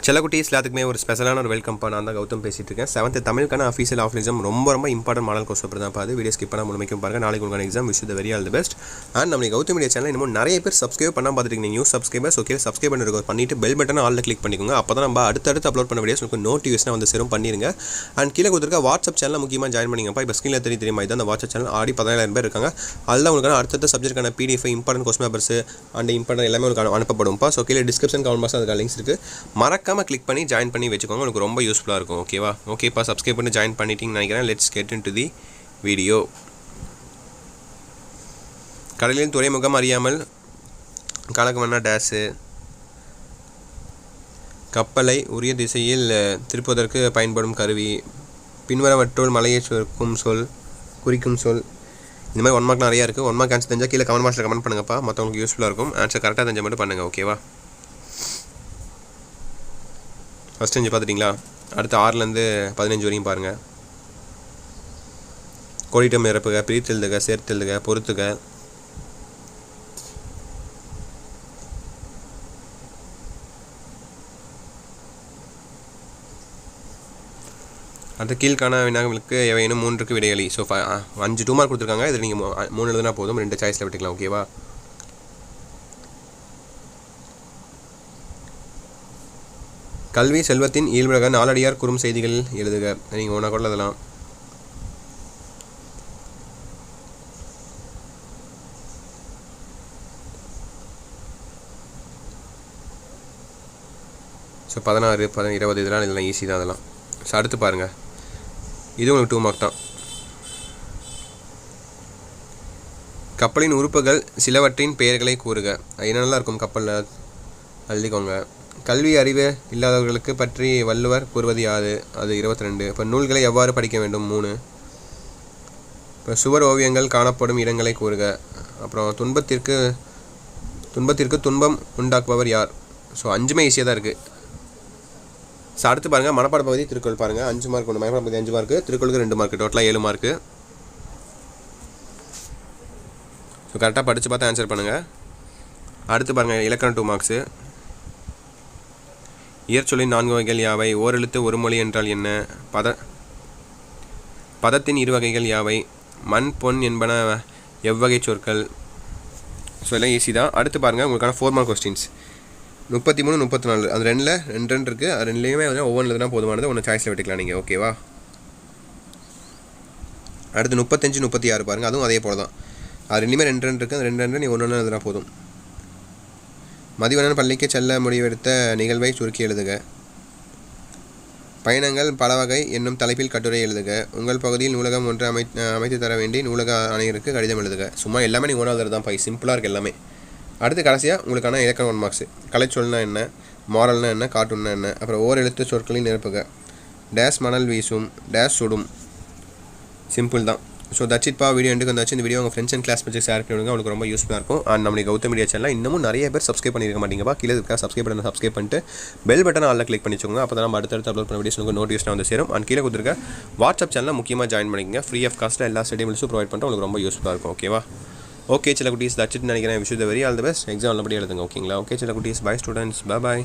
செல்லக்குட்டீஸ் எல்லாத்துக்குமே ஒரு ஸ்பெஷலான ஒரு வெல்கம் நான் தான் கௌதம் பேசிட்டு இருக்கேன். 7th தமிழுக்கான அஃபீஷியல் ஆஃப் எக்ஸாம் ரொம்ப இம்பார்ட்டன்ட் மாடல் கோர்ஸ் பேப்பர் தான் பார்த்து வீடியோ ஸ்கிப் பண்ணால் முழுமைக்கும் பாருங்கள். நாளைக்கு உங்களுக்கான exam wish the very all the best. And நம்ம கௌதம் மீடியா சேனல் இன்னும் நிறைய பேர் சப்ஸ்கிரைப் பண்ணால் பார்த்துருக்கீங்க. நியூ சப்ஸ்கிரைபர்ஸ் ஓகே சப்ஸ்கிரைப் பண்ணிட்டு பெல் பட்டன் ஆல்ல கிளிக் பண்ணிக்கோங்க. அப்போ தான் நம்ம அடுத்தடுத்து அப்லோட் பண்ண வீடியோஸ் உங்களுக்கு நோட்டிஃபிகேஷன் வந்து சேரும் பண்ணிருங்க. அண்ட் கீழே கொடுத்துருக்க வாட்ஸ்அப் சேனல் முக்கியமாக ஜாயின் பண்ணிங்கப்பா. இப்போ ஸ்க்ரீனில் தெரியுமா இதான் அந்த வாட்ஸ்அப் சேனல் ஆடி 17,000 பேர் இருக்காங்க. அதில் உங்களுக்கான அடுத்த சப்ஜெக்டான PDF important question papers and important எல்லாமே உங்களுக்கு அனுப்பப்படும்ப்பா. ஸோ கீழே டிஸ்கிரிப்ஷன் கமெண்ட் பாக்ஸ் அதுக்கு லிங்க்ஸ் இருக்குது, மறக்காமல் கிளிக் பண்ணி ஜாயின் பண்ணி வச்சுக்கோங்க. உங்களுக்கு ரொம்ப யூஸ்ஃபுல்லாக இருக்கும். ஓகேப்பா சப்ஸ்கிரைப் பண்ணி ஜாயின் பண்ணிட்டீங்கன்னு நினைக்கிறேன். Let's get into the video. கடலின் துறைமுகம் அறியாமல் கணக்கு வண்ண டேஸு கப்பலை உரிய திசையில் திருப்புவதற்கு பயன்படும் கருவி, பின்வரவற்றுள் மலையை குறிக்கும் சொல். இந்த மாதிரி 1 மார்க் நிறையா இருக்குது. 1 மார்க் ஆன்சர் தெரிஞ்சால் கீழே கமெண்ட் பாக்ஸில் கமெண்ட் பண்ணுங்கப்பா. மற்றவங்களுக்கு யூஸ்ஃபுல்லாக இருக்கும். ஆன்சர் கரெக்டாக தெரிஞ்ச மட்டும் பண்ணுங்கள். ஓகேவா? ஃபஸ்ட் 5 பார்த்துட்டிங்களா? அடுத்து 6லேருந்து 15 வரையும் பாருங்கள். கோடிட்டம் நிரப்புக, பிரித்தெழுதுக, சேர்த்தெழுதுக, பொறுத்துக. அடுத்த கீழ்காண வினாக்களுக்கு எவையேனும் 3க்கு விடையளி. ஸோ 5 2 மார்க் கொடுத்துருக்காங்க. இதில் நீங்கள் 3 எழுதுனா போதும், 2 சாய்ஸில் விட்டுக்கலாம். ஓகேவா? கல்வி செல்வத்தின் இயல்புலக நாலடியார் குறும் செய்திகள் எழுதுக. நீங்கள் ஒன்றா கூட எழுதலாம். ஸோ 16 20 இதெல்லாம் இதெல்லாம் ஈஸி தான். அதெல்லாம் ஸோ அடுத்து பாருங்கள். இது உங்களுக்கு 2 மார்க் தான். கப்பலின் உறுப்புகள் சிலவற்றின் பெயர்களை கூறுக. என்னென்னலாம் இருக்கும் கப்பலில் எழுதிக்கோங்க. கல்வி அறிவு இல்லாதவர்களுக்கு பற்றி வள்ளுவர் கூறுவது யாது? அது 22. இப்போ நூல்களை எவ்வாறு படிக்க வேண்டும்? 3. இப்போ சுவர் ஓவியங்கள் காணப்படும் இடங்களை கூறுக. அப்புறம் துன்பத்திற்கு துன்பம் உண்டாக்குபவர் யார்? ஸோ 5மே ஈஸியாக தான் இருக்குது. ஸோ அடுத்து பாருங்கள். மனப்பாட பகுதி திருக்குறள் பாருங்கள். 5 மார்க் ஒன்று, மனப்பாட பகுதி 5 மார்க்கு, திருக்குறளுக்கு 2 மார்க்கு, டோட்டலாக 7 மார்க்கு. ஸோ கரெக்டாக படித்து பார்த்து ஆன்சர் பண்ணுங்கள். அடுத்து பாருங்கள். இலக்கணம் 2 மார்க்ஸு. இயற்சொல்லின் 4 வகைகள் யாவை? ஓரெழுத்து ஒரு மொழி என்றால் என்ன? பதத்தின் 2 வகைகள் யாவை? மண் பொன் என்பன எவ்வகை சொற்கள்? ஸோ எல்லாம் ஈஸி தான். அடுத்து பாருங்கள். உங்களுக்கான 4 மார்க் கொஸ்டின்ஸ் 33 34. அது 2ல் 2 இருக்குது. அது 2லேயுமே ஒவ்வொன்றில் தான் போதுமானது. ஒன்று சாய்ஸில் விட்டுக்கலாம் நீங்கள். ஓகேவா? அடுத்து 35 36 பாருங்கள். அதுவும் அதே போல் தான். அது 2லேயுமே 2 இருக்குது. அது 2 நீங்கள் ஒன்று எழுதுனா போதும். மதிவண்ணன் பள்ளிக்கு செல்ல முடிவெடுத்த நிகழ்வை சுருக்கி எழுதுக. பயணங்கள் பல வகை என்னும் தலைப்பில் கட்டுரை எழுதுக. உங்கள் பகுதியில் நூலகம் ஒன்று அமைத்து தர வேண்டி நூலக ஆணையருக்கு கடிதம் எழுதுக. சும்மா எல்லாமே நீங்கள் ஒன்றா எழுதுறது தான். சிம்பிளாக இருக்குது எல்லாமே. அடுத்து கடைசியாக உங்களுக்கான இலக்கணம் 1 மார்க்ஸ். கலைச்சொல்னா என்ன? மாரல்னா என்ன? கார்ட்டூன்னா என்ன? அப்புறம் ஓர் எழுத்து சொற்களில் நிரப்புக. டேஸ் மணல் வீசும், டேஸ் சுடும். சிம்பிள் தான். ஸோ தட்ஸ் இட் பா. வீடியோ எண்டுக்கு வந்தாச்சு. இந்த வீடியோ உங்கள் ஃப்ரெண்ட்ஸ் அண்ட் கிளாஸ் பற்றி ஷேர் பண்ணிவிடுங்க. அவங்களுக்கு ரொம்ப யூஸ்ஃபுல்லாக இருக்கும். அண்ட் நம்மளுக்கு கௌதம் மீடியா சேனல் இன்னமும் நிறைய பேர் சப்ஸ்கிரைப் பண்ணியிருக்க மாட்டீங்கப்பா. கீழே இருக்க சப்ஸ்கிரைப் பண்ணிட்டு பெல் பட்டன் ஆல்ல கிளிக் பண்ணிச்சுக்கோங்க. அப்போ தான் நம்ம அடுத்தடுத்து அப்லோட் பண்ண வீடியோஸ் உங்களுக்கு நோட்டிஃபிகேஷன் வந்து சேரும். அண்ட் கீழே கொடுத்துருக்க வாட்ஸ்அப் சேனலில் முக்கியமாக ஜாயின் பண்ணிக்கங்க. ஃப்ரீ ஆஃப் காஸ்ட்டில் எல்லா ஸ்டடிமெண்ட்ஸும் ப்ரொவைட் பண்ணிட்டு உங்களுக்கு ரொம்ப யூஸ்ஃபுல்லாக இருக்கும். ஓகேவா? ஓகே செல்லக்குட்டீஸ், தட்ஸ் இட் நினைக்கிறேன். Wish the very all the best. Exam நல்லபடியாக எழுதுங்க. ஓகேங்களா? ஓகே செல்லக்குட்டீஸ், பை ஸ்டூடெண்ட்ஸ், பை.